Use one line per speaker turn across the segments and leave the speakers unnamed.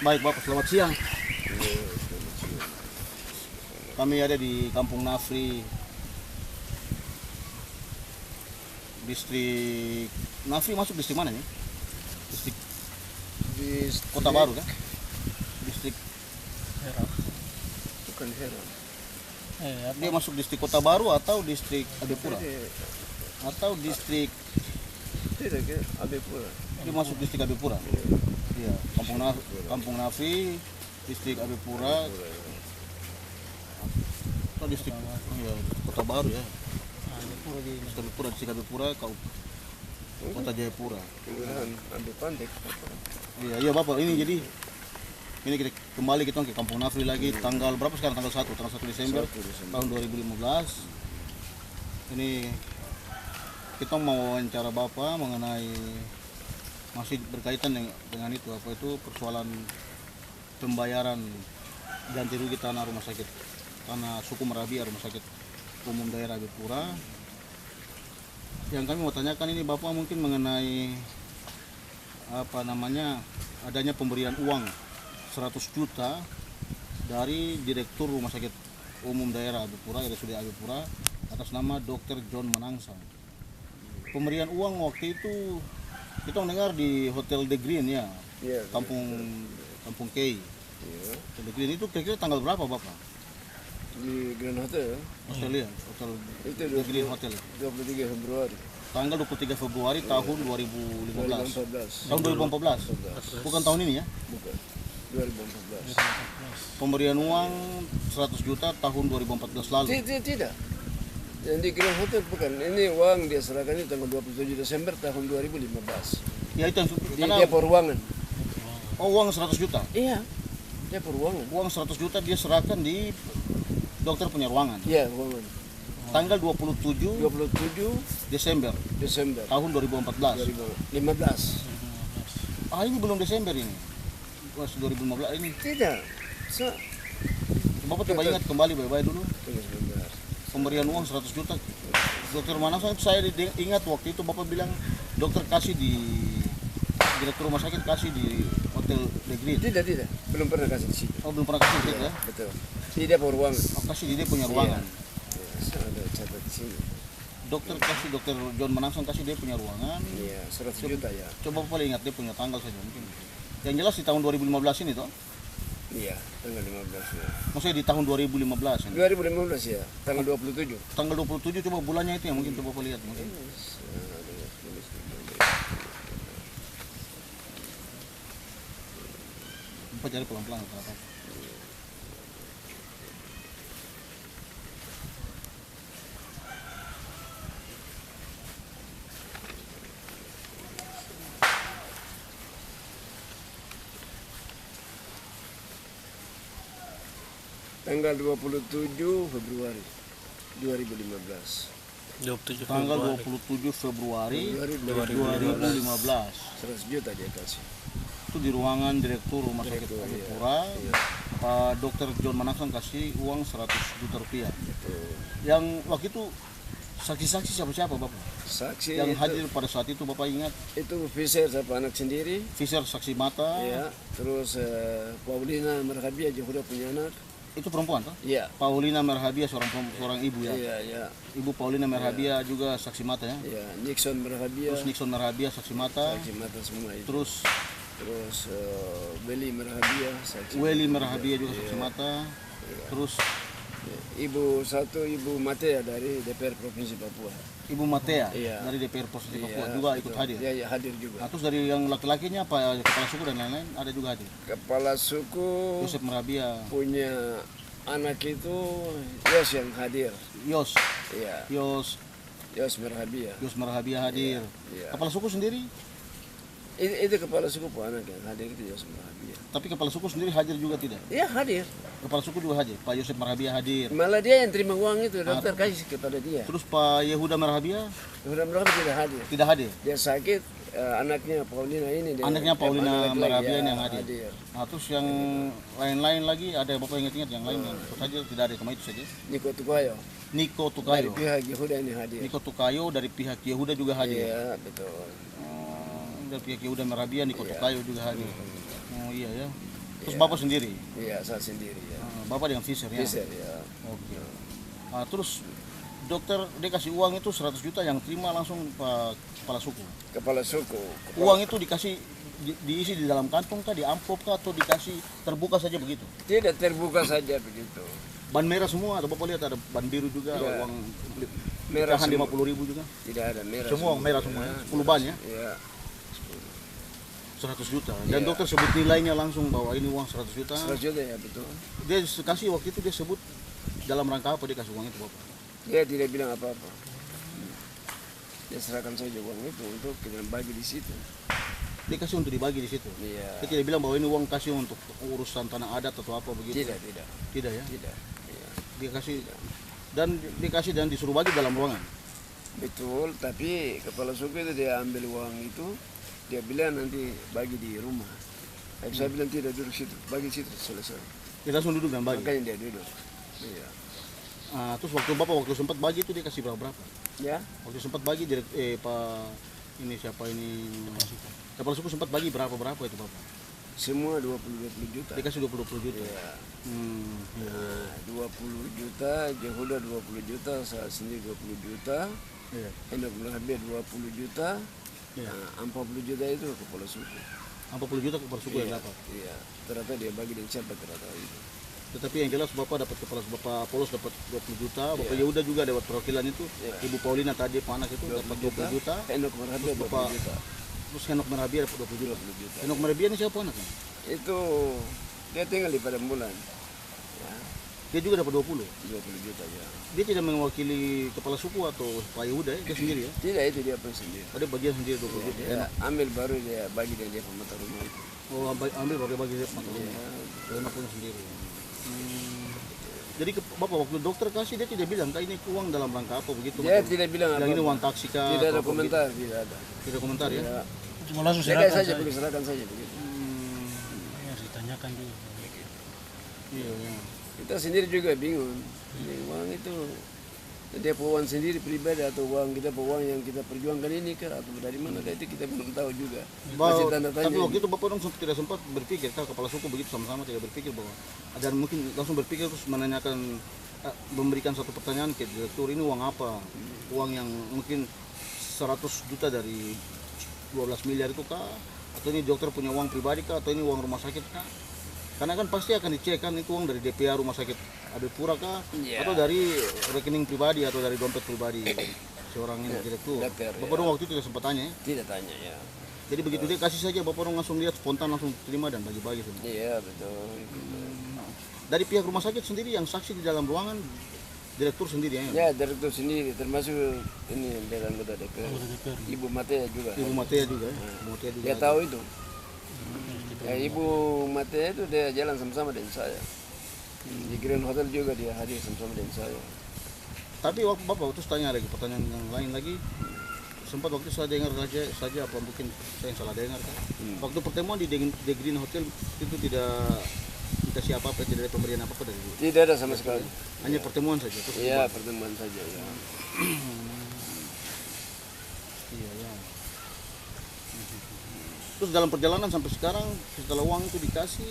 Baik Bapak, selamat siang.
Iya, selamat siang.
Kami ada di Kampung Nafri, distrik Nafri. Masuk distrik mana nih? Distrik
Di
Kota Baru kan? Distrik
bukan Heran.
dia masuk distrik Kota Baru atau distrik Abepura?
Tidak,
Atau distrik
tidak ke Abepura.
dia masuk distrik Abepura? Iya, Kampung Nafri, distrik Abepura, atau distrik ya, Kota Baru ya. Distrik Abepura, distrik Abepura, Kota Jayapura.
Kelurahan Abe Pantek.
Iya Bapak, ini jadi ini kita kembali kita ke Kampung Nafri lagi tanggal berapa sekarang? Tanggal 1 Desember
1 Desember.
tahun 2015. Ini kita mau wawancara Bapak mengenai masih berkaitan dengan itu, apa itu persoalan pembayaran ganti rugi tanah rumah sakit, tanah suku Merabia Rumah Sakit Umum Daerah Abepura. Yang kami mau tanyakan ini Bapak mungkin mengenai apa namanya, adanya pemberian uang 100 juta dari Direktur Rumah Sakit Umum Daerah Abepura, RSUD Abepura, atas nama Dr. John Manangsang. Pemberian uang waktu itu kita mendengar di Hotel The Green ya,
Iya.
Kampung Kei.
Iya.
Hotel The Green itu kira-kira tanggal berapa Bapak?
Di Grand Hotel.
Australia, Hotel
Itu
The Green Hotel.
23 Februari
Tanggal 23 Februari tahun 2015.
2014.
Tahun 2014. Bukan tahun ini ya.
Bukan. 2014.
Pemberian uang 100 juta tahun 2014 lalu.
Tidak. Yang di Grand Hotel bukan. Ini uang dia serahkan ini tanggal 27 Desember tahun 2015.
Ya itu yang
Dia peruangan.
uang 100 juta.
Iya. Dia peruangan.
Uang 100 juta dia serahkan di dokter punya ruangan.
Iya, peruangan.
Tanggal 27
27
Desember
Desember
tahun 2014.
2015.
Ini belum Desember ini. Masih 2015 ini.
Tidak.
Bapak coba ingat kembali baik-baik dulu.
Tunggu sebentar.
Pemberian uang 100 juta. Dokter Manangsang, saya ingat waktu itu Bapak bilang dokter kasih di Direktur Rumah Sakit kasih di Hotel The Green.
Tidak. Belum pernah kasih di situ.
Oh, belum pernah kasih ya?
Betul. Tidak peruangan.
Oh, kasih di dia punya ruangan.
Ada catat di sini.
Dokter John Manangsang kasih dia punya ruangan.
Iya, 100 juta ya.
Coba Bapak ingat dia punya tanggal saja mungkin. Yang jelas di tahun 2015 ini toh.
Iya, tanggal 15 ya.
Maksudnya di tahun 2015 ini.
2015 ya, tanggal 27.
Tanggal 27 coba bulannya itu ya mungkin coba Bapak lihat mungkin. Bapak cari pelan-pelan apa.
Tanggal 27 Februari 2015.
Tanggal 27 Februari 2015.
100 juta dia kasih.
Itu di ruangan Direktur Rumah Sakit Abepura.
Iya.
Pak Dr. John Manangsang kasih uang 100 juta rupiah.
Betul.
Yang waktu itu saksi-saksi siapa Bapak?
Saksi
Yang
itu,
hadir pada saat itu Bapak ingat?
itu Fisher sama anak sendiri.
Fisher saksi mata.
Ya, terus Paulina Merhabia juga punya anak.
Itu perempuan toh?
Iya.
Paulina Merhabia seorang ibu ya.
Iya.
Ibu Paulina Merhabia juga saksi mata ya.
Iya, Nixon Merhabia.
Terus Nixon Merhabia saksi mata.
Saksi mata semua itu.
Terus
Weli Merhabia saksi.
Weli Merhabia juga saksi mata. Terus
Ibu Matea dari DPR Provinsi Papua.
Ibu Matea
Iya.
dari DPR Provinsi Papua
Iya,
juga
betul.
ikut hadir.
Iya, hadir juga.
Nah, terus dari yang laki-lakinya apa kepala suku dan lain-lain ada juga hadir.
Kepala suku
Yosef Merhabia,
punya anak itu Yos yang hadir.
Yos
Yos Merhabia.
Merhabia hadir.
Iya.
Kepala suku sendiri,
Itu kepala suku anak yang hadir itu Yos Merhabia.
tapi kepala suku sendiri hadir juga tidak.
Iya, hadir.
Kepala suku juga hadir. Pak Yosef Merhabia hadir.
Malah dia yang terima uang itu, dokter kasih kepada dia.
Terus Pak Yehuda Merhabia
Sudah mereka tidak hadir.
tidak hadir.
Dia sakit, anaknya Paulina ini.
Anaknya Paulina
anak laki-laki,
Merhabia
ya,
ini yang hadir. Nah, terus yang lain-lain lagi ada Bapak ingat-ingat yang lain yang saja tidak ada, cuma itu saja.
Niko Tukayo.
Niko
Dari
Tukayo.
pihak Yehuda ini hadir.
Niko Tukayo dari pihak Yehuda juga hadir.
Iya, betul.
Dari pihak Yehuda Merhabia, Niko Tukayo juga hadir. Oh iya ya. Terus
Ya.
bapak sendiri?
Iya, saya sendiri ya.
Bapak dengan Fisher ya?
Bisa ya.
Oke. Terus dokter dia kasih uang itu 100 juta yang terima langsung Pak kepala suku.
Kepala suku.
Uang itu dikasih diisi di dalam kantong kah, di amplop kah, atau dikasih terbuka saja begitu?
Tidak terbuka saja begitu.
Ban merah semua atau bapak lihat ada ban biru juga,
Iya.
uang
Merah
pecahan
semua.
50.000 juga.
Tidak ada merah.
Semua merah semua ya? 10 ban ya?
Iya.
100 juta. Dan
Iya.
dokter sebut nilainya langsung bahwa ini uang 100 juta.
100 juta ya betul.
Dia kasih waktu itu dia sebut dalam rangka apa dia kasih uang itu bapak?
Dia tidak bilang apa-apa. Dia serahkan saja uang itu untuk kita bagi di situ.
Dia kasih untuk dibagi di situ.
Iya.
Dia tidak bilang bahwa ini uang kasih untuk urusan tanah adat atau apa begitu.
Tidak, tidak,
Tidak ya.
tidak. Iya.
Dia kasih dan disuruh bagi dalam ruangan.
Betul, tapi kepala suku itu dia ambil uang itu, dia bilang nanti bagi di rumah. Tapi saya bilang tidak duduk situ, bagi situ selesai.
Dia langsung duduk dan bagi.
Makanya dia duduk. Iya.
Terus waktu sempat bagi itu dia kasih berapa?
Ya,
Waktu sempat bagi Pak ini siapa ini kepala suku sempat bagi berapa itu bapak?
semua 20 juta.
Dia kasih 20 juta.
Iya.
Iya.
Nah, 20 juta, Jehuda 20 juta, saya sendiri 20 juta,
Iya.
Hendok Merhabia 20 juta,
Iya.
nah, 40 juta itu kepala suku.
40 juta kepala suku yang dapat.
Iya, ternyata dia bagi dan siapa ternyata itu.
Tetapi yang jelas bapak dapat Bapak Polos dapat 20 juta, Bapak
Iya.
Yehuda juga dapat perwakilan itu,
Iya.
Ibu Paulina tadi Panas itu dapat 20 juta,
Hendok Merhabia 20
Bapak-
juta.
terus Henok Merabia dapat 20 juta.
20 juta.
Henok Merabia ini siapa anaknya?
Itu dia tinggal di Padambulan. Ya,
Dia juga dapat 20.
20 juta ya.
Dia tidak mewakili kepala suku atau Pak Yehuda ya, dia sendiri ya.
Tidak, itu dia pun sendiri.
Ada bagian sendiri 20 juta.
Dia ambil baru dia bagi dan dia pemata rumah itu.
Oh, ambil baru bagi dia mata rumah.
Ya,
Henok punya sendiri. Jadi Bapak waktu dokter kasih dia tidak bilang kah ini uang dalam rangka apa begitu?
dia
Macam-
tidak bilang
bilang
apa.
ini uang taksi kah?
Tidak ada
atau apa
komentar, tidak ada.
begitu? Tidak komentar ya.
Ya.
Cuma langsung
Dia
serahkan
saja begitu, serahkan saja begitu.
Harus ditanyakan juga.
Iya, iya.
Kita sendiri juga bingung. Ini uang itu dia uang sendiri pribadi atau uang kita uang yang kita perjuangkan ini kan atau dari mana itu kita belum tahu juga. Masih tanda tanya.
Tapi waktu itu Bapak dong tidak sempat berpikir, kah kepala suku begitu sama-sama tidak berpikir bahwa dan mungkin langsung berpikir terus menanyakan memberikan satu pertanyaan ke direktur ini uang apa? Uang yang mungkin 100 juta dari 12 miliar itu kah? Atau ini dokter punya uang pribadi kah? Atau ini uang rumah sakit kah? Karena kan pasti akan dicek kan itu uang dari DPA rumah sakit Abipura kah?
Iya.
Atau dari rekening pribadi atau dari dompet pribadi seorang ini direktur.
Dokter,
Bapak
ya.
dong waktu itu tidak sempat tanya ya?
Tidak tanya ya.
Jadi begitu dia kasih saja Bapak dong langsung lihat spontan langsung terima dan bagi-bagi semua.
Iya betul.
Dari pihak rumah sakit sendiri yang saksi di dalam ruangan direktur sendiri ya.
Ya direktur sendiri termasuk ini dari anggota DPR.
Anggota DPR.
Ibu Matea juga.
Ibu Matea juga ya. Ibu Matea juga.
Dia
ada.
tahu itu. Ya, Ibu Matea itu dia jalan sama-sama dengan saya. Di Grand Hotel juga dia hadir sama-sama dengan saya.
Tapi waktu Bapak terus tanya lagi pertanyaan yang lain lagi. Sempat waktu saya dengar saja apa mungkin saya yang salah dengar kan. Waktu pertemuan di The Green Hotel itu tidak dikasih apa-apa, tidak ada pemberian apa-apa dari ibu.
Tidak ada sama sekali.
Hanya pertemuan saja. Terus
Iya pertemuan saja ya.
Iya, ya. Terus dalam perjalanan sampai sekarang setelah uang itu dikasih,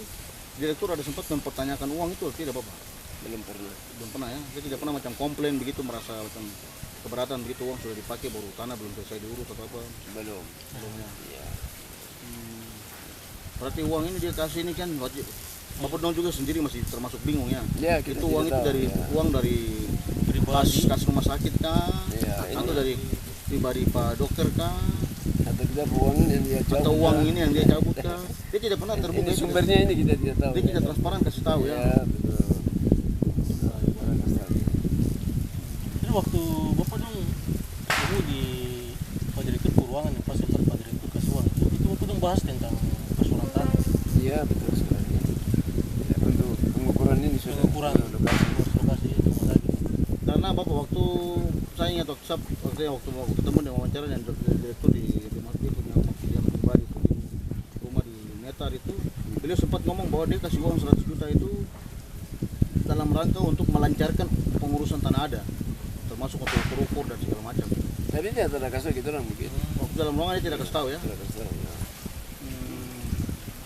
direktur ada sempat mempertanyakan uang itu tidak Bapak?
Belum pernah.
Belum pernah ya. Dia tidak pernah macam komplain begitu merasa macam keberatan begitu uang sudah dipakai baru tanah belum selesai diurus atau apa.
Belum.
Belum ya.
Ya.
Berarti uang ini dia kasih ini kan wajib. Bapak dong juga sendiri masih termasuk bingung ya.
Ya, kita
Itu
tidak
uang itu
tahu,
dari
ya.
uang dari kas rumah sakit kah?
Ya,
Atau
ini.
dari pribadi Pak dokter kah?
Atau kita uang ini yang dia cabut.
Atau uang ini yang dia cabut kah? Dia tidak pernah terbuka.
Ini
itu.
sumbernya ini kita tidak tahu.
Dia tidak transparan kasih tahu ya.
Ya betul. Transparan sekali.
Jadi waktu Bapak dong ketemu di Pak Direktur Keuangan yang pas sempat Pak Direktur kasih uang itu Bapak dong bahas tentang persoalan tanah.
Iya betul sekali. Ya, untuk pengukuran ini sudah
Pengukuran lokasi itu mau lagi.
Karena Bapak waktu saya ingat waktu ketemu dengan wawancara dengan direktur di rumah dia punya rumah kediaman pribadi itu di rumah di Metar itu, beliau sempat ngomong bahwa dia kasih uang 100 juta itu dalam rangka untuk melancarkan pengurusan tanah ada, termasuk untuk ukur dan segala macam.
Tapi dia tidak kasih kita orang begitu.
Waktu dalam ruangan dia tidak kasih tahu ya.
Tidak kasih orang. Ya.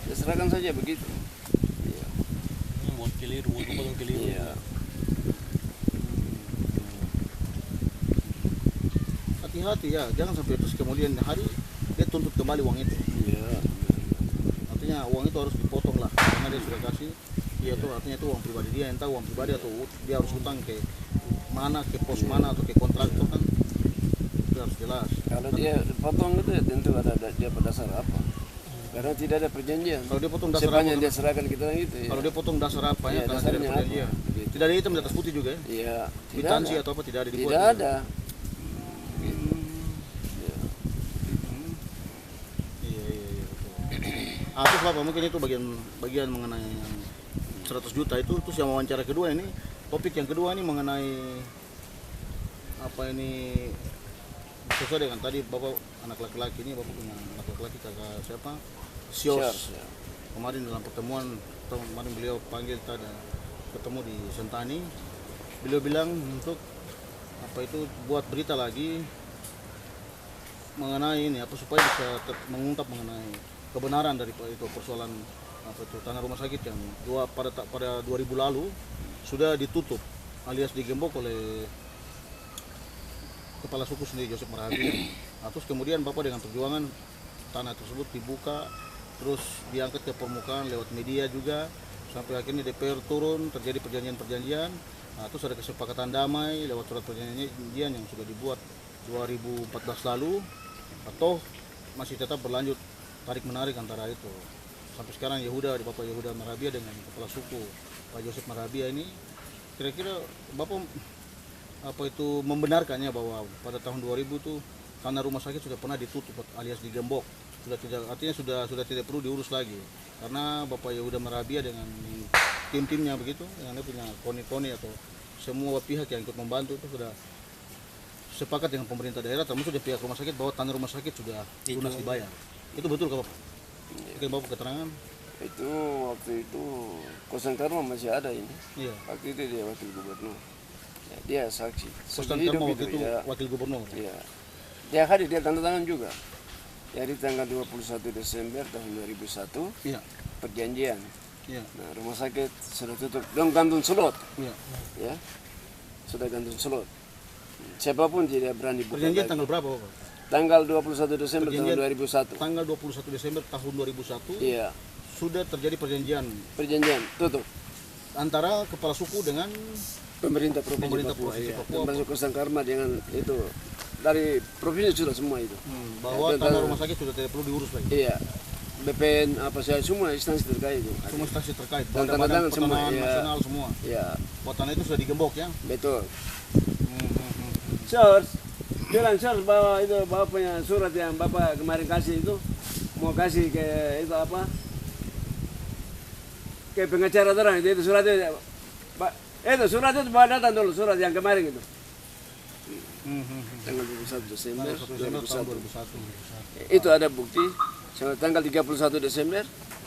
Ya serahkan saja begitu.
buat keliru, buat potong keliru.
Iya.
Hati-hati ya, jangan sampai terus kemudian hari dia tuntut kembali uang itu.
Iya.
Artinya uang itu harus dipotong lah, karena dia sudah kasih. Iya tuh artinya itu uang pribadi dia, entah uang pribadi atau dia harus utang ke mana, ke pos mana atau ke kontraktor kan, itu harus jelas.
Kalau dia potong itu ya tentu ada dia pada dasar apa? Karena tidak ada perjanjian.
Kalau dia potong dasar
Sepanjang
apa?
dia serahkan kita itu. Ya.
Kalau dia potong dasar apa ya,
Iya,
karena tidak
dasarnya
ada
apa?
perjanjian.
Begitu.
Tidak ada hitam di atas putih juga ya.
Iya. Tidak
Kwitansi
ada.
atau apa tidak ada dibuat.
Tidak
juga.
ada.
Iya betul. Terus Bapak mungkin itu bagian mengenai yang 100 juta itu, terus yang wawancara kedua ini, topik yang kedua ini mengenai apa ini, sesuai dengan tadi Bapak anak laki-laki ini, Bapak punya anak laki-laki kakak siapa? Sios.
Ya.
Kemarin dalam pertemuan, kemarin beliau panggil kita ada ketemu di Sentani, beliau bilang untuk apa itu buat berita lagi mengenai ini apa supaya bisa mengungkap mengenai kebenaran dari itu persoalan apa itu tanah rumah sakit yang pada 2000 lalu sudah ditutup alias digembok oleh kepala suku sendiri Joseph Marhabia. Nah, terus kemudian Bapak dengan perjuangan tanah tersebut dibuka terus diangkat ke permukaan lewat media juga sampai akhirnya DPR turun, terjadi perjanjian-perjanjian. Nah, terus ada kesepakatan damai lewat surat perjanjian yang sudah dibuat 2014 lalu, atau masih tetap berlanjut tarik menarik antara itu sampai sekarang. Bapak Yehuda Marhabia dengan kepala suku Pak Joseph Marhabia ini, kira-kira Bapak apa itu membenarkannya bahwa pada tahun 2000 tuh tanah rumah sakit sudah pernah ditutup alias digembok, sudah tidak, artinya sudah tidak perlu diurus lagi karena Bapak Yehuda Marhabia dengan tim-timnya begitu, yang dia punya koni-koni atau semua pihak yang ikut membantu itu sudah sepakat dengan pemerintah daerah termasuk dari pihak rumah sakit bahwa tanah rumah sakit sudah lunas dibayar. Itu betul Bapak? Mungkin Bapak keterangan?
Itu waktu itu Kosan Karma masih ada ini.
Iya.
Waktu itu dia wakil gubernur. Ya, dia saksi.
Kosan
Sehidup
Karma waktu itu
ya.
wakil gubernur.
Iya. Dia hadir, dia tanda tangan juga. Jadi tanggal 21 Desember tahun 2001
Iya.
perjanjian.
Iya.
Nah, rumah sakit sudah tutup. Dong gantung slot.
Iya.
Ya. Sudah gantung slot. Siapapun tidak berani buka.
Perjanjian
lagi.
tanggal berapa Bapak?
Tanggal 21 Desember
Perjanjian
tahun 2001.
Tanggal 21 Desember tahun 2001
Iya.
sudah terjadi perjanjian
Perjanjian tutup.
antara kepala suku dengan
Pemerintah Provinsi
Pemerintah
Papua,
Provinsi
iya.
Papua.
Termasuk Kosan Karma dengan itu dari provinsi sudah semua itu.
bahwa
Ya,
tanah rumah sakit sudah tidak perlu diurus lagi.
Iya. BPN apa saja semua instansi terkait itu.
Semua instansi terkait,
Dan
badan
tanda tangan semua,
pertanahan
iya.
nasional semua.
Iya,
Bahwa tanah itu sudah digembok ya.
betul. Sors, bilang Sors bahwa itu Bapak punya surat yang Bapak kemarin kasih itu mau kasih ke itu apa? Ke pengacara terang itu suratnya. Itu surat itu Bapak datang dulu surat yang kemarin itu. Tanggal 21 Desember
Tanggal 1 Desember tahun
2001. Itu ada bukti sampai tanggal 31 Desember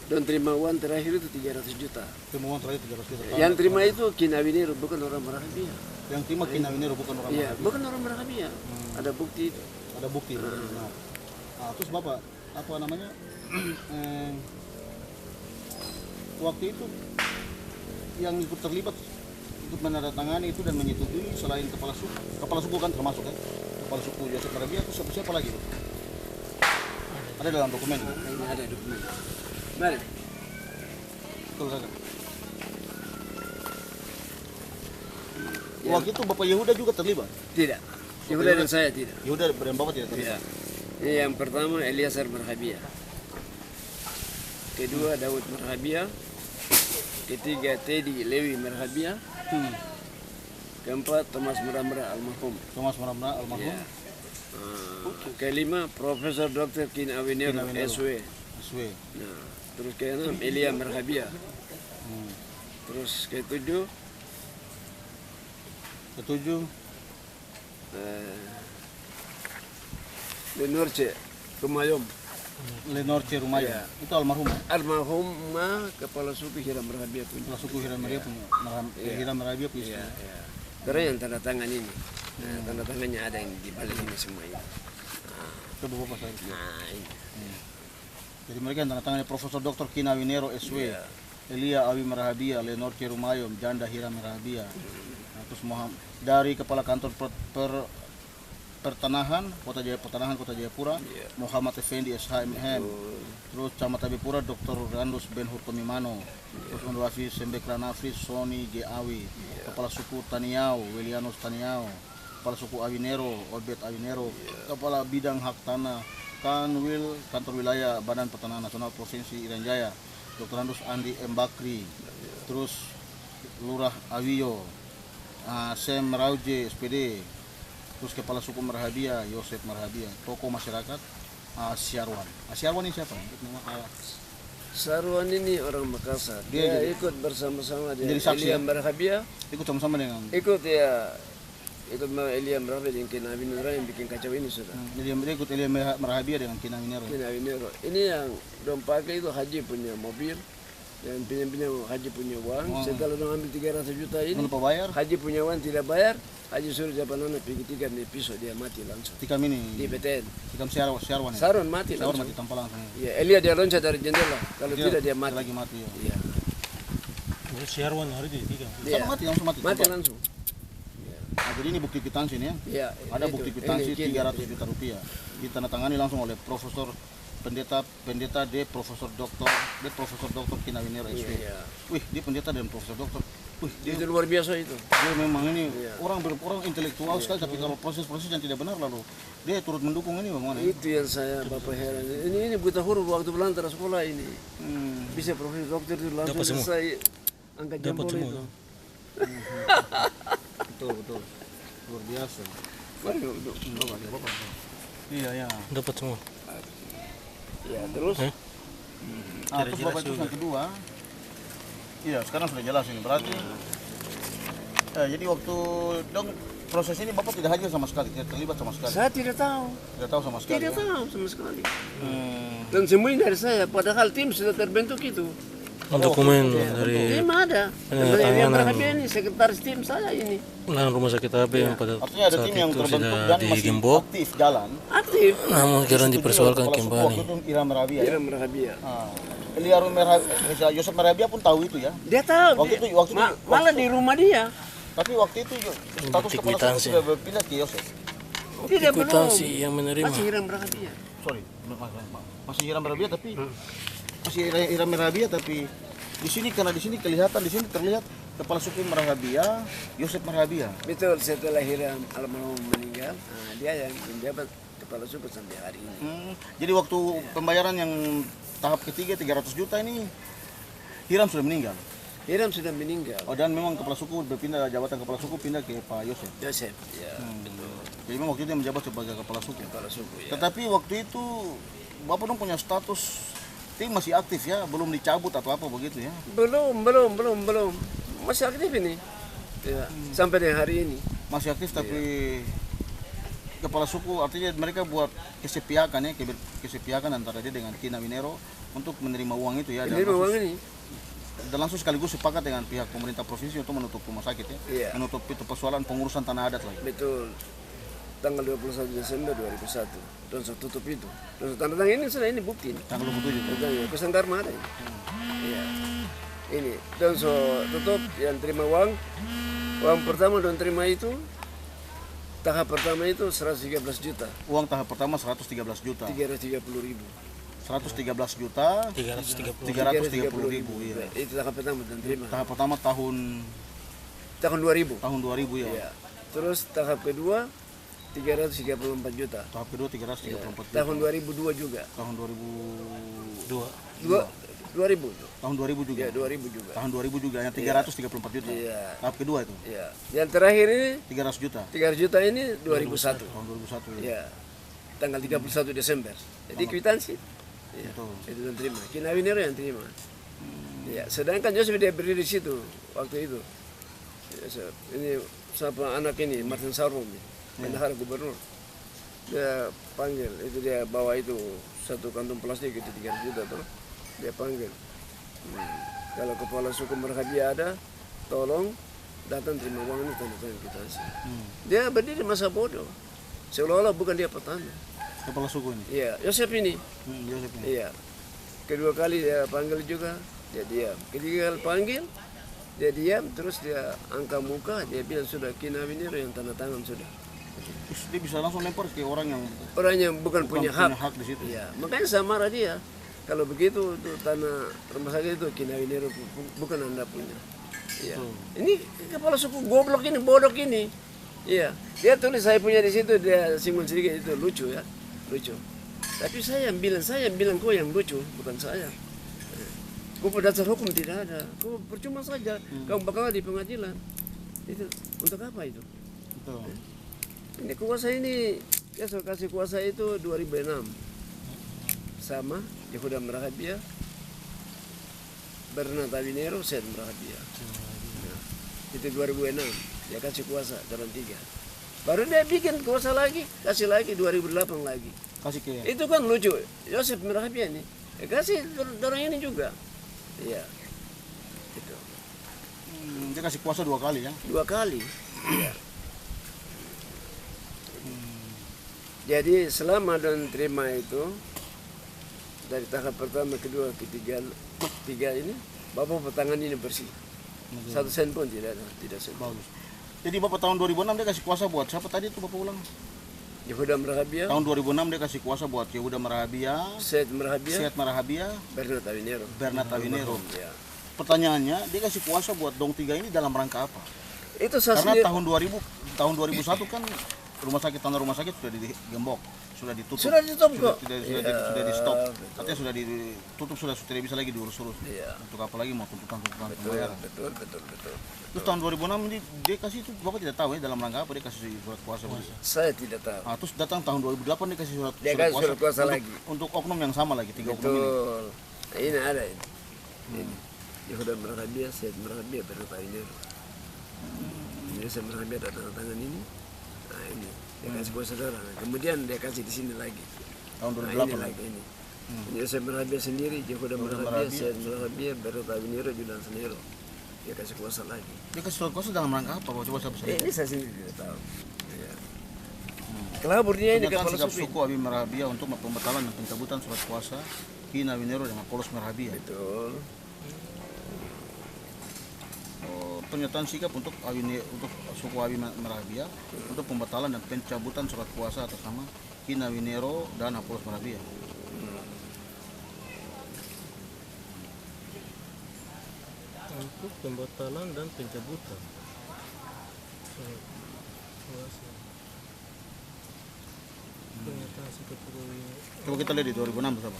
dan terima uang terakhir itu 300 juta.
Temuan terakhir 300 juta.
Yang terima itu Kinawinero bukan orang Marhabia.
Yang terima Kinawinero bukan orang
Iya,
Marhabia.
bukan orang Marhabia. Ada bukti itu.
Ada bukti. Nah, terus Bapak apa namanya? Waktu itu yang ikut terlibat ikut menandatangani itu dan menyetujui selain kepala suku kan termasuk kan, kepala suku Joseph Marhabia itu siapa lagi Pak? Ada dalam dokumen itu.
Ini ada dokumen. Mari.
Betul kan? Waktu itu Bapak Yehuda juga terlibat.
Tidak. Yehuda dan saya tidak.
Yehuda dan Bapak tidak
Tidak.
terlibat.
Ini yang pertama Eliasar Marhabia. Kedua Daud Marhabia. Ketiga Teddy Lewi Marhabia. Keempat Thomas Meramra almarhum.
Thomas Meramra almarhum.
Ya. Kelima Profesor Dr. Kinawinero SW.
SW.
Nah, terus keenam Elia Marhabia. Terus ketujuh
Ketujuh
Lenorce Rumayom.
Lenorce Rumaya. Itu almarhum ya?
Almarhumah kepala suku Hiram Marhabia punya.
Kepala suku Hiram Marhabia punya. Hiram Marhabia punya.
Iya, iya. Karena yang tanda tangan ini. Nah, tanda tangannya ada yang di balik ini semua ini.
Coba Bapak saya.
Nah, ini.
Jadi mereka yang tanda tangannya Profesor Dr. Kinawinero SW.
Iya.
Elia Awi Merahabia, Lenor Cerumayom, Janda Hiram Merahabia. Nah, terus dari Kepala Kantor Pertanahan Kota Jayapura, Muhammad Effendi SHMM. Terus Camat Abipura Dr. Randus Ben Hurtomimano. Terus Untuk Hafiz Sembek Ranafri Sony G. Awi. Kepala Suku Taniau Wilianus Taniau. Kepala Suku Awinero Obed Awinero. Kepala Bidang Hak Tanah Kanwil Kantor Wilayah Badan Pertanahan Nasional Provinsi Irian Jaya Dr. Randus Andi M. Bakri. Terus Lurah Awiyo Sem Rauje SPD. Terus Kepala Suku Merahabia Yosef Merahabia. Tokoh masyarakat Syarwan. Syarwan ini siapa?
Sarwan ini orang Makassar. Dia ikut bersama-sama dengan Elia Merahabia.
Ikut sama-sama dengan
Ikut Elia Merahabia dengan Kina Winero yang bikin kacau ini sudah.
Jadi dia ikut Elia Merahabia dengan Kina Winero.
Kina Winero. Ini yang dong pakai itu Haji punya mobil dan pinjam Haji punya uang. Setelah dong ambil 300 juta ini,
lupa bayar.
Haji punya uang tidak bayar. Haji suruh Japanan pergi tikam di pisau, dia mati langsung.
Tikam ini
di PTN.
Tikam Syarwan.
Sarwan mati langsung.
Syarwan mati tanpa langsung.
Iya, Elia dia loncat dari jendela. Kalau tidak dia mati.
Lagi mati ya.
Iya.
Syarwan hari ditikam.
Sama mati langsung mati.
Mati langsung.
Nah, jadi ini bukti kwitansi nih ya.
Iya.
Ada bukti kwitansi 300 juta rupiah. Ditandatangani langsung oleh Profesor Pendeta D. Profesor Doktor Kina Winero SP.
Iya.
Wih, dia pendeta dan Profesor Doktor. Wih,
Itu luar biasa itu.
Dia memang ini orang intelektual sekali, tapi kalau proses-proses yang tidak benar lalu dia turut mendukung ini bagaimana?
Itu yang saya Bapak heran. Ini buta huruf waktu belantara sekolah ini. Bisa Profesor Doktor itu langsung selesai angkat jempol itu.
Betul. Luar biasa. Iya ya.
Dapat semua.
Ya terus.
Terus Bapak itu yang kedua. Iya, sekarang sudah jelas ini berarti. Jadi waktu dong proses ini Bapak tidak hadir sama sekali, tidak terlibat sama sekali.
Saya tidak tahu.
Tidak tahu sama sekali.
Tidak tahu sama sekali. Dan semua ini dari saya, padahal tim sudah terbentuk itu.
Dokumen dari
Tim ada. Yang Merahabia ini sekretaris tim saya ini.
Rumah sakit AB yang pada
artinya ada tim yang terbentuk dan masih
digembok,
aktif jalan.
Aktif.
namun sekarang dipersoalkan kembali.
Waktu itu Ira Merahabia.
Ira Merahabia.
Elia Yosef Merahabia pun tahu itu ya.
Dia tahu.
Waktu itu
malah di rumah dia.
Tapi waktu itu status kepala suku sudah berpindah ke Yosef.
Tidak belum.
Kwitansi yang menerima.
Masih Ira Merahabia.
Sorry, masih Ira Merahabia tapi di sini karena di sini terlihat kepala suku Merahabia, Yosef Merahabia.
Betul, setelah Hiram almarhum meninggal, dia yang menjabat kepala suku sampai hari ini.
Jadi waktu pembayaran yang tahap ketiga 300 juta ini Hiram sudah meninggal.
Hiram sudah meninggal.
Oh, dan memang kepala suku berpindah, jabatan kepala suku pindah ke Pak Yosef.
Yosef, ya. Betul.
Jadi memang waktu itu dia menjabat sebagai kepala suku.
Kepala suku, ya.
Tetapi waktu itu Bapak dong punya status tim masih aktif ya, belum dicabut atau apa begitu ya?
Belum. Masih aktif ini. Ya. Sampai dengan hari ini.
Masih aktif tapi kepala suku artinya mereka buat kesepiakan antara dia dengan Kina Winero untuk menerima uang itu ya.
Menerima uang ini.
Dan langsung sekaligus sepakat dengan pihak pemerintah provinsi untuk menutup rumah sakit ya.
Iya.
Menutup itu persoalan pengurusan tanah adat lagi.
Betul. Tanggal 21 Desember 2001 dan saya tutup itu. Dan tanda tangan ini sudah ini bukti.
Tanggal 27 itu.
Pesan Dharma ada. Iya. Ini dan so tutup yang terima uang pertama dan terima itu tahap pertama itu 113 juta.
Uang tahap pertama 113 juta.
330.000.
113 juta 330.000 iya.
Itu tahap pertama dan terima.
Tahap pertama tahun
2000.
Tahun 2000 ya.
Iya. Terus tahap kedua 334 juta.
Tahap kedua 334 juta.
Tahun 2002 juga.
Tahun 2002.
2000.
Tahun 2000 juga.
Ya, 2000 juga.
Tahun 2000 juga yang 334 juta.
Iya.
Tahap kedua itu.
Iya. Yang terakhir ini
300 juta.
300 juta ini 2001.
Tahun 2001 ya.
Iya. Tanggal 31 Desember. Jadi kwitansi. Iya.
Betul.
Itu yang terima. Kina Winero yang terima. Iya. Sedangkan Yosef dia berdiri di situ waktu itu. Ya, ini siapa anak ini Martin Sarum, bendahara gubernur. Dia panggil, itu dia bawa itu satu kantong plastik itu 300 juta tuh. Dia panggil. Kalau kepala suku Merahabia ada, tolong datang terima uang ini tanda tangan kwitansi. Dia berdiri masa bodoh. Seolah-olah bukan dia petani.
Kepala suku ini.
Iya, Yosef ini.
Yosef ini.
Iya. Kedua kali dia panggil juga, dia diam. Ketika panggil, dia diam, terus dia angkat muka, dia bilang sudah Ki Nawiniro yang tanda tangan sudah.
Terus dia bisa langsung lempar ke orang yang
Orang yang bukan punya hak.
di situ.
Ya, makanya saya marah dia. Kalau begitu itu tanah rumah sakit itu Ki Nawiniro bukan Anda punya. Iya. Ini kepala suku goblok ini, bodoh ini. Iya. Dia tulis saya punya di situ, dia singgung sedikit itu lucu ya. Lucu. Tapi saya yang bilang kau yang lucu, bukan saya. Kau dasar hukum tidak ada. Kau percuma saja. Kau bakal di pengadilan. Itu untuk apa itu?
Betul.
Ini kuasa ini, ya saya kasih kuasa itu 2006 sama Yehuda Merahabia, Bernard Awinero, Seth Merahabia. Nah, itu 2006 dia kasih kuasa dalam 3. Baru dia bikin kuasa lagi, kasih lagi 2008 lagi.
Kasih ke
Itu kan lucu, Yosef Merahabia ini, kasih orang ini juga. Iya, itu
dia kasih kuasa 2 kali ya.
2 kali. Iya. Jadi selama dan terima itu dari tahap pertama, kedua, ketiga ini Bapak tangan ini bersih. 1 sen pun tidak ada, tidak sen.
Bagus. Jadi Bapak tahun 2006 dia kasih kuasa buat siapa tadi itu Bapak ulang?
Yehuda Merahabia,
Tahun 2006 dia kasih kuasa buat Yehuda Merahabia,
Seth Merahabia,
Seth Merahabia,
Bernard Awinero.
Bernard Awinero.
Ya.
Pertanyaannya, dia kasih kuasa buat Dong 3 ini dalam rangka apa?
Itu saya
Karena
sendiri,
tahun 2001 kan tanah rumah sakit sudah digembok, sudah ditutup.
sudah ditutup kok.
Sudah di stop.
betul.
Artinya sudah ditutup, sudah tidak bisa lagi diurus-urus.
Iya.
Untuk apa lagi mau tuntutan
Betul,
pembayaran.
betul.
Terus tahun 2006 ini dia kasih itu Bapak tidak tahu ya dalam rangka apa dia kasih surat kuasa buat dia.
Saya tidak tahu.
Nah, terus datang tahun 2008 dia kasih
Dia kasih surat kuasa
untuk,
lagi.
untuk oknum yang sama lagi, 3 oknum ini.
Betul. Nah, ini ada ini. Ini. Yehuda Merahabia, Seth Merahabia, Bernard Awinero. Ini saya Merahabia ada tanda tangan ini. Nah ini dia kasih kuasa saudara. Kemudian dia kasih di sini lagi.
Tahun
Nah,
2008
ini lagi ini. Ini saya Merahabia sendiri, Yehuda Merahabia, Seth Merahabia, Bernard Awinero, Julian Senero. Dia kasih kuasa lagi.
Dia kasih surat kuasa dalam rangka apa? Coba saya bisa.
Ini saya sendiri tidak tahu. Ya. Kelabur dia ini
Pernyataan
kepala
sikap
suku.
suku Abi Merahabia untuk pembatalan dan pencabutan surat kuasa Ki Nawinero dan Apollos Merahabia.
Betul.
Pernyataan sikap untuk suku Abi Merahabia untuk pembatalan dan pencabutan surat kuasa atas nama Ki Nawinero dan Apollos Merahabia.
Untuk pembatalan dan pencabutan surat kuasa. Pernyataan sikap
Coba kita lihat di 2006 bersama.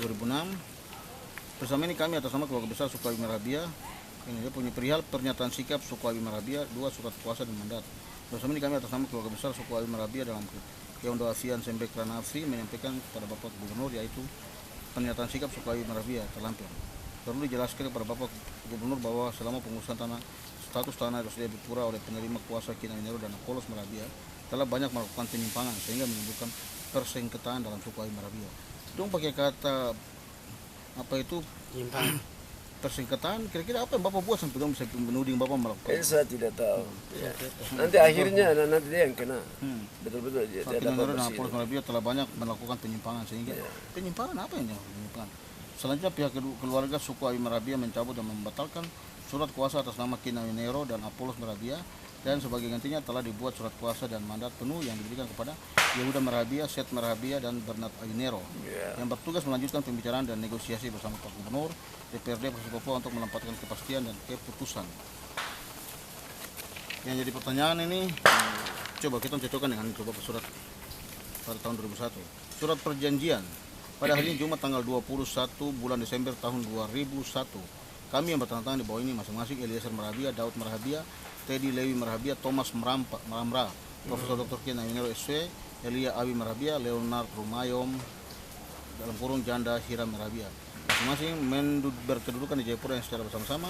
2006 bersama ini kami atas nama keluarga besar suku Abi Merahabia. Ini dia punya perihal pernyataan sikap suku Abi Merahabia, 2 surat kuasa dan mandat. Bersama ini kami atas nama keluarga besar suku Abi Merahabia dalam Keondo Afian Sembek Ranafri menyampaikan kepada Bapak Gubernur yaitu pernyataan sikap suku Abi Merahabia terlampir. Perlu dijelaskan kepada Bapak Gubernur bahwa selama pengurusan status tanah Rosdia Bipura oleh penerima kuasa Ki Nawinero dan Apollos Merahabia telah banyak melakukan penyimpangan sehingga menimbulkan persengketaan dalam suku Abi Merahabia. Dong pakai kata apa itu persengketaan, kira-kira apa yang Bapak buat sampai dong bisa menuding Bapak melakukan?
Saya tidak tahu. Ya. Nanti akhirnya nanti dia yang kena. Betul-betul dia
Ki
dapat
Nawinero dan
bersih.
Apollos Merahabia telah banyak melakukan penyimpangan sehingga penyimpangan apa yang penyimpangan? Selanjutnya pihak keluarga suku Abi Merahabia mencabut dan membatalkan surat kuasa atas nama Ki Nawinero dan Apollos Merahabia dan sebagai gantinya telah dibuat surat kuasa dan mandat penuh yang diberikan kepada Yehuda Merahabia, Seth Merahabia dan Bernard Awinero yang bertugas melanjutkan pembicaraan dan negosiasi bersama Pak Gubernur DPRD Provinsi Papua untuk menempatkan kepastian dan keputusan. Yang jadi pertanyaan ini, coba kita cocokkan dengan surat pada tahun 2001. Surat perjanjian pada hari ini Jumat tanggal 21 bulan Desember tahun 2001. Kami yang bertanda tangan di bawah ini masing-masing Eliezer Merahabia, Daud Merahabia, Teddy Lewi Merahabia, Thomas Meramra, Profesor Dr. Ki Nawinero SW, Elia Abi Merahabia, Leonard Rumayom, dalam kurung janda Hiram Merahabia. Masing-masing berkedudukan di Jayapura yang secara bersama-sama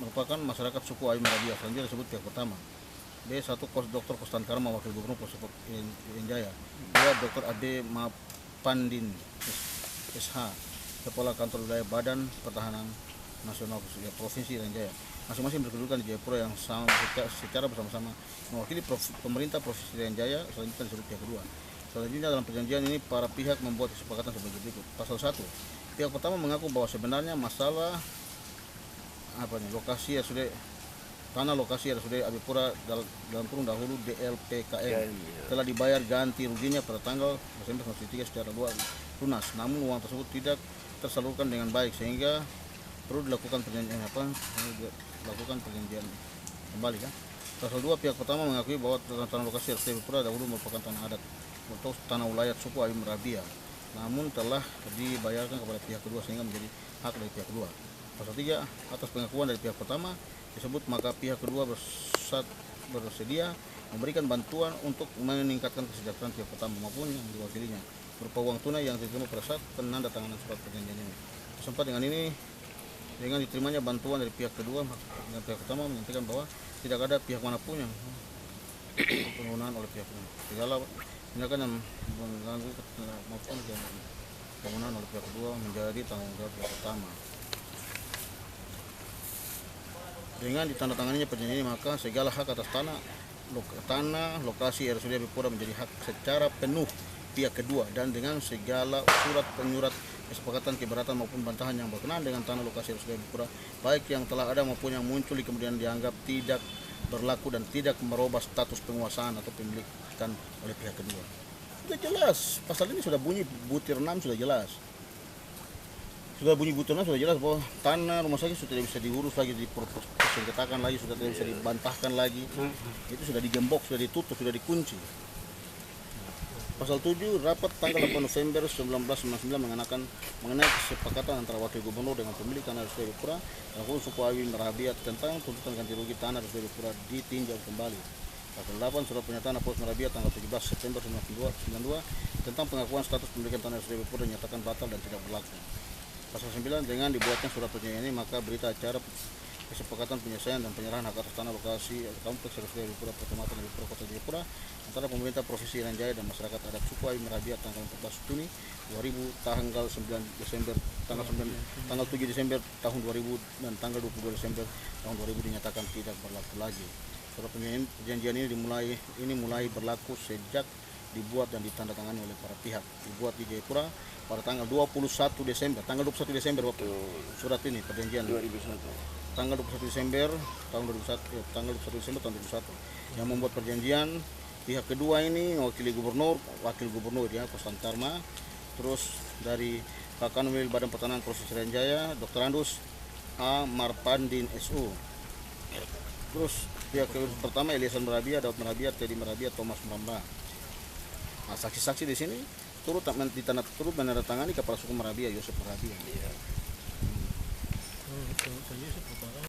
merupakan masyarakat suku Abi Merahabia. Selanjutnya disebut pihak pertama. B1 Dr. Kostan Karma, Wakil Gubernur Provinsi Irian Jaya. 2 Dr. Ade Mapandin SH, Kepala Kantor Wilayah Badan Pertahanan Nasional Provinsi Irian Jaya. Masing-masing berkedudukan di Jayapura yang secara bersama-sama mewakili pemerintah Provinsi Irian Jaya. Selanjutnya disebut pihak kedua. Selanjutnya dalam perjanjian ini para pihak membuat kesepakatan sebagai berikut. Pasal 1. Pihak pertama mengaku bahwa sebenarnya masalah lokasi RSUD tanah lokasi RSUD Abipura dalam kurung dahulu DLPKM telah dibayar ganti ruginya pada tanggal Desember 1993 secara lunas. Namun uang tersebut tidak tersalurkan dengan baik sehingga perlu dilakukan perjanjian kembali kan. Pasal 2. Pihak pertama mengakui bahwa tanah lokasi RSUD Abipura dahulu merupakan tanah adat atau tanah wilayah suku Abi Merabia, namun telah dibayarkan kepada pihak kedua sehingga menjadi hak dari pihak kedua. Pasal 3. Atas pengakuan dari pihak pertama disebut maka pihak kedua bersedia memberikan bantuan untuk meningkatkan kesejahteraan pihak pertama maupun yang diwakilinya berupa uang tunai yang diterima pada saat penandatanganan surat perjanjian ini. Sempat dengan ini, dengan diterimanya bantuan dari pihak kedua, dengan pihak pertama menyatakan bahwa tidak ada pihak manapun yang penggunaan oleh pihak kedua. Segala tindakan yang mengganggu maupun penggunaan oleh pihak kedua menjadi tanggung jawab pihak pertama. Dengan ditandatanganinya perjanjian ini, maka segala hak atas tanah lokasi RSUD Abipura menjadi hak secara penuh pihak kedua, dan dengan segala surat penyurat kesepakatan keberatan maupun bantahan yang berkenaan dengan tanah lokasi RSUD Abipura, baik yang telah ada maupun yang muncul kemudian dianggap tidak berlaku dan tidak merubah status penguasaan atau pemilikan oleh pihak kedua. Sudah jelas, pasal ini sudah bunyi butir 6 sudah jelas. Sudah bunyi butir 6 sudah jelas bahwa tanah rumah sakit sudah tidak bisa diurus lagi, dipersengketakan lagi, sudah tidak bisa dibantahkan lagi. Itu sudah digembok, sudah ditutup, sudah dikunci. Pasal 7, rapat tanggal 8 November 1999 mengenai kesepakatan antara Wakil Gubernur dengan pemilik tanah RSUD Abipura dan suku Abi Merabia tentang tuntutan ganti rugi tanah RSUD Abipura ditinjau kembali. Pasal 8, surat pernyataan Apos Merabia tanggal 17 September 1992 tentang pengakuan status pemilikan tanah RSUD Abipura dinyatakan batal dan tidak berlaku. Pasal 9, dengan dibuatnya surat perjanjian ini, maka berita acara kesepakatan penyelesaian dan penyerahan hak atas tanah lokasi kompleks RSUD Abipura Kecamatan Abipura Kota Jayapura antara pemerintah Provinsi Irian Jaya dan masyarakat adat suku Abi Merabia tanggal 14 Juni 2000, tanggal 7 Desember tahun 2000 dan tanggal 22 Desember tahun 2000 dinyatakan tidak berlaku lagi. Surat perjanjian ini mulai berlaku sejak dibuat dan ditandatangani oleh para pihak. Dibuat di Jayapura pada tanggal 21 Desember waktu surat ini perjanjian
2001.
Tanggal 21 Desember tahun 2001 yang membuat perjanjian pihak kedua ini wakil gubernur ya Kosan Karma, terus dari Pak Kanwil Badan Pertanahan Provinsi Irian Jaya Dr. Andus A. Marpandin SU, terus pihak pertama Eliasan Merabia, Daud Merabia, Teddy Merabia, Thomas Merambah. Nah, saksi-saksi di sini turut menandatangani kepala suku Merabia Yosef Merabia.